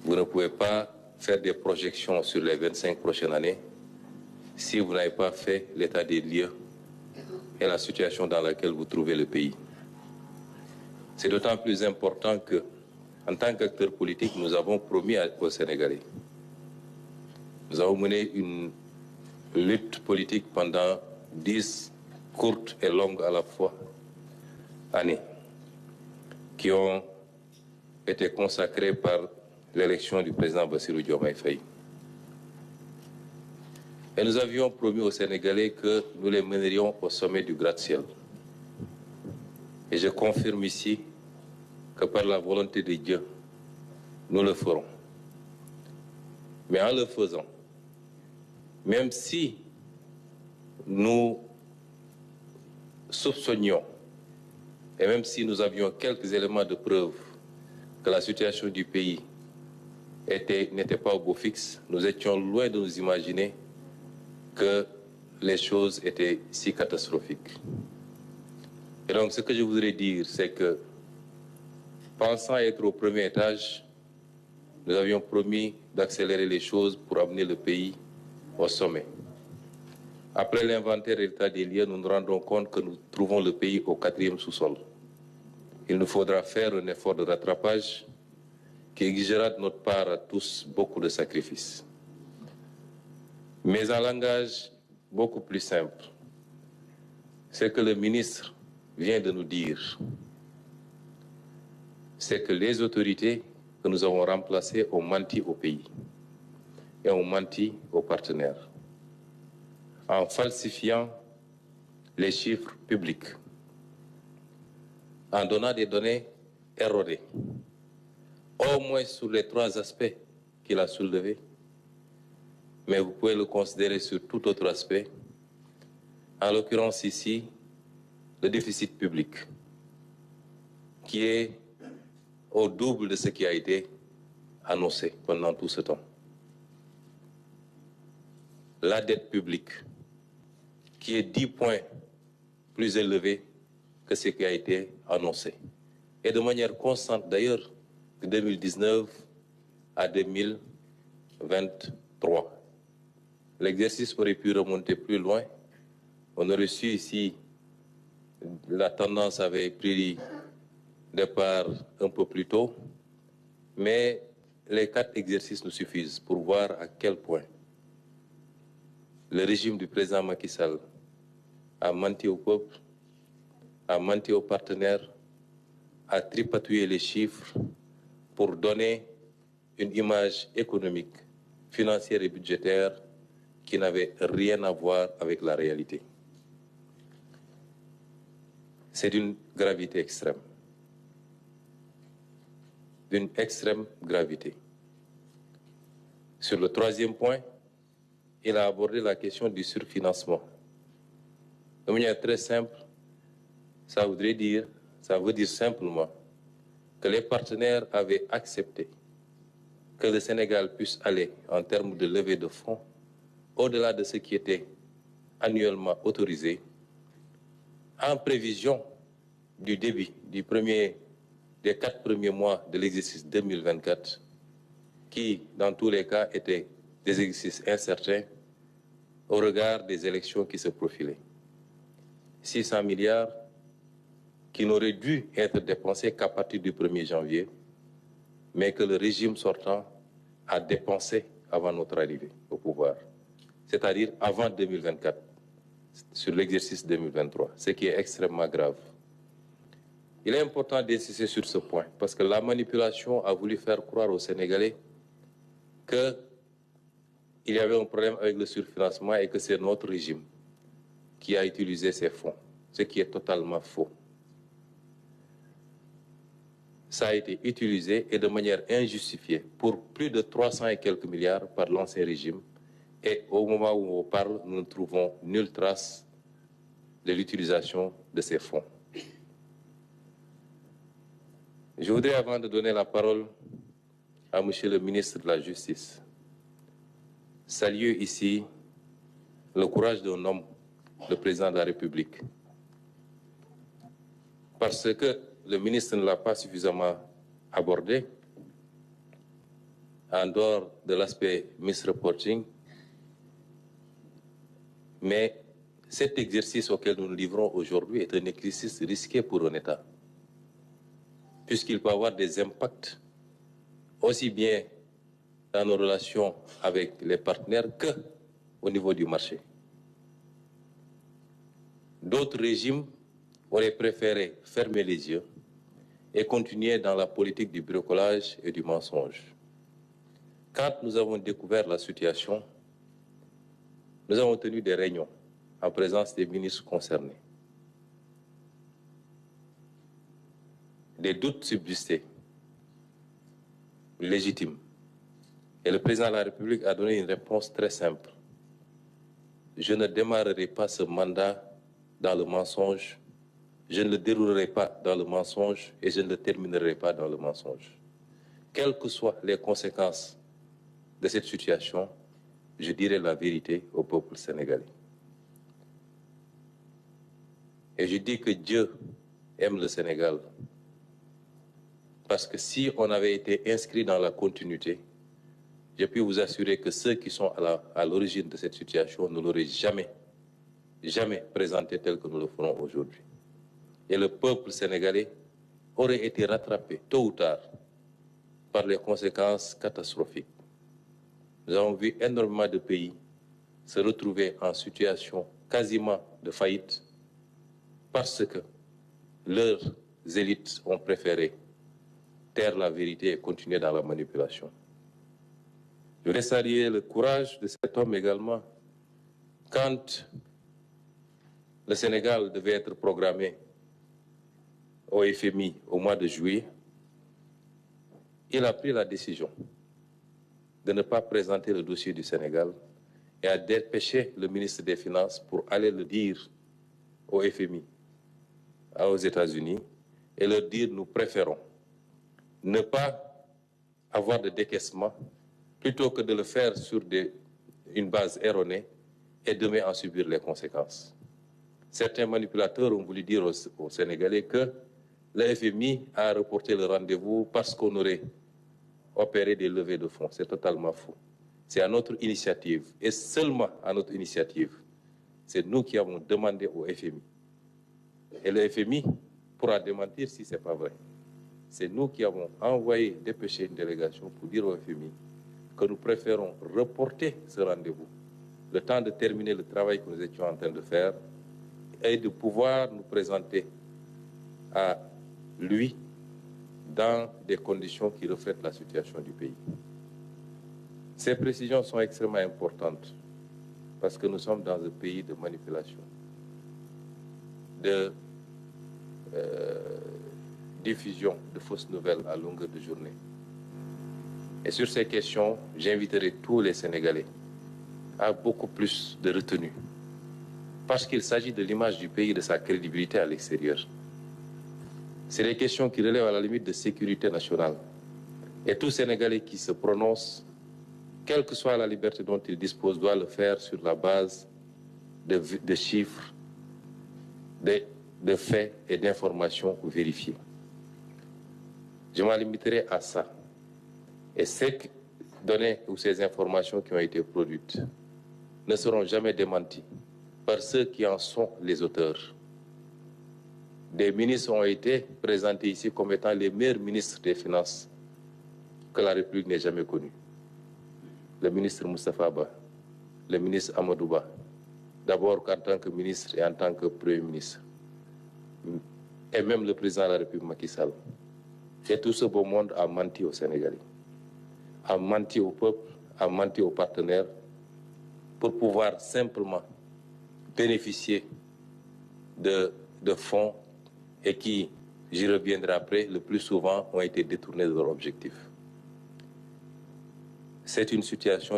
vous ne pouvez pas faire des projections sur les 25 prochaines années si vous n'avez pas fait l'état des lieux et la situation dans laquelle vous trouvez le pays. C'est d'autant plus important que, en tant qu'acteurs politiques, nous avons promis aux Sénégalais. Nous avons mené une lutte politique pendant 10 courtes et longues à la fois années, qui ont été consacrées par l'élection du président Bassirou Diomaye Faye. Et nous avions promis aux Sénégalais que nous les mènerions au sommet du gratte-ciel. Et je confirme ici que par la volonté de Dieu, nous le ferons. Mais en le faisant, même si nous soupçonnions et même si nous avions quelques éléments de preuve que la situation du pays n'était pas au beau fixe, nous étions loin de nous imaginer que les choses étaient si catastrophiques. Et donc ce que je voudrais dire, c'est que pensant être au premier étage, nous avions promis d'accélérer les choses pour amener le pays au sommet. Après l'inventaire et l'état des lieux, nous nous rendons compte que nous trouvons le pays au 4e sous-sol. Il nous faudra faire un effort de rattrapage qui exigera de notre part à tous beaucoup de sacrifices. Mais en langage beaucoup plus simple, c'est que le ministre vient de nous dire, c'est que les autorités que nous avons remplacées ont menti au pays et ont menti aux partenaires en falsifiant les chiffres publics, en donnant des données erronées, au moins sur les 3 aspects qu'il a soulevés, mais vous pouvez le considérer sur tout autre aspect, en l'occurrence ici, le déficit public, qui est au double de ce qui a été annoncé pendant tout ce temps. La dette publique, qui est 10 points plus élevée que ce qui a été annoncé. Et de manière constante d'ailleurs, de 2019 à 2023. L'exercice aurait pu remonter plus loin. On aurait su ici, la tendance avait pris départ un peu plus tôt, mais les 4 exercices nous suffisent pour voir à quel point le régime du président Macky Sall a menti au peuple, a menti aux partenaires, a tripatouillé les chiffres pour donner une image économique, financière et budgétaire qui n'avait rien à voir avec la réalité. C'est d'une gravité extrême. D'une extrême gravité. Sur le 3e point, il a abordé la question du surfinancement. De manière très simple, ça veut dire simplement que les partenaires avaient accepté que le Sénégal puisse aller en termes de levée de fonds au-delà de ce qui était annuellement autorisé, en prévision du début des 4 premiers mois de l'exercice 2024, qui, dans tous les cas, étaient des exercices incertains au regard des élections qui se profilaient. 600 milliards qui n'auraient dû être dépensés qu'à partir du 1er janvier, mais que le régime sortant a dépensé avant notre arrivée au pouvoir, c'est-à-dire avant 2024, sur l'exercice 2023, ce qui est extrêmement grave. Il est important d'insister sur ce point, parce que la manipulation a voulu faire croire aux Sénégalais qu'il y avait un problème avec le surfinancement et que c'est notre régime qui a utilisé ces fonds, ce qui est totalement faux. Ça a été utilisé et de manière injustifiée pour plus de 300 et quelques milliards par l'ancien régime. Et au moment où on parle, nous ne trouvons nulle trace de l'utilisation de ces fonds. Je voudrais, avant de donner la parole à Monsieur le ministre de la Justice, saluer ici le courage d'un homme, le président de la République. Parce que le ministre ne l'a pas suffisamment abordé. en dehors de l'aspect misreporting, mais cet exercice auquel nous nous livrons aujourd'hui est un exercice risqué pour un État, puisqu'il peut avoir des impacts aussi bien dans nos relations avec les partenaires qu'au niveau du marché. D'autres régimes auraient préféré fermer les yeux et continuer dans la politique du bricolage et du mensonge. Quand nous avons découvert la situation, nous avons tenu des réunions en présence des ministres concernés. Des doutes subsistaient, légitimes. Et le président de la République a donné une réponse très simple. Je ne démarrerai pas ce mandat dans le mensonge, je ne le déroulerai pas dans le mensonge et je ne le terminerai pas dans le mensonge. Quelles que soient les conséquences de cette situation, je dirai la vérité au peuple sénégalais. Et je dis que Dieu aime le Sénégal. Parce que si on avait été inscrit dans la continuité, je puis vous assurer que ceux qui sont à l'origine de cette situation ne l'auraient jamais présenté tel que nous le ferons aujourd'hui. Et le peuple sénégalais aurait été rattrapé tôt ou tard par les conséquences catastrophiques. Nous avons vu énormément de pays se retrouver en situation quasiment de faillite parce que leurs élites ont préféré taire la vérité et continuer dans la manipulation. Je voudrais saluer le courage de cet homme également. Quand le Sénégal devait être programmé au FMI au mois de juillet, il a pris la décision de ne pas présenter le dossier du Sénégal et a dépêché le ministre des Finances pour aller le dire au FMI, aux États-Unis, et leur dire nous préférons ne pas avoir de décaissement plutôt que de le faire sur une base erronée et demain en subir les conséquences. Certains manipulateurs ont voulu dire aux Sénégalais que le FMI a reporté le rendez-vous parce qu'on aurait opéré des levées de fonds. C'est totalement faux. C'est à notre initiative, et seulement à notre initiative. C'est nous qui avons demandé au FMI. Et le FMI pourra démentir si ce n'est pas vrai. C'est nous qui avons envoyé, dépêché une délégation pour dire au FMI que nous préférons reporter ce rendez-vous, le temps de terminer le travail que nous étions en train de faire et de pouvoir nous présenter à lui dans des conditions qui reflètent la situation du pays. Ces précisions sont extrêmement importantes parce que nous sommes dans un pays de manipulation, de diffusion de fausses nouvelles à longueur de journée. Et sur ces questions, j'inviterai tous les Sénégalais à beaucoup plus de retenue, parce qu'il s'agit de l'image du pays et de sa crédibilité à l'extérieur. C'est des questions qui relèvent à la limite de sécurité nationale. Et tout Sénégalais qui se prononce, quelle que soit la liberté dont il dispose, doit le faire sur la base de chiffres, de faits et d'informations vérifiées. Je m'en limiterai à ça. Et ces données ou ces informations qui ont été produites ne seront jamais démenties par ceux qui en sont les auteurs. Des ministres ont été présentés ici comme étant les meilleurs ministres des Finances que la République n'ait jamais connus. Le ministre Moustapha Ba, le ministre Amadou Ba, d'abord en tant que ministre et en tant que Premier ministre, et même le président de la République Macky Sall. Et tout ce beau monde a menti aux Sénégalais, a menti au peuple, a menti aux partenaires pour pouvoir simplement bénéficier de fonds et qui, j'y reviendrai après, le plus souvent ont été détournés de leur objectif. C'est une situation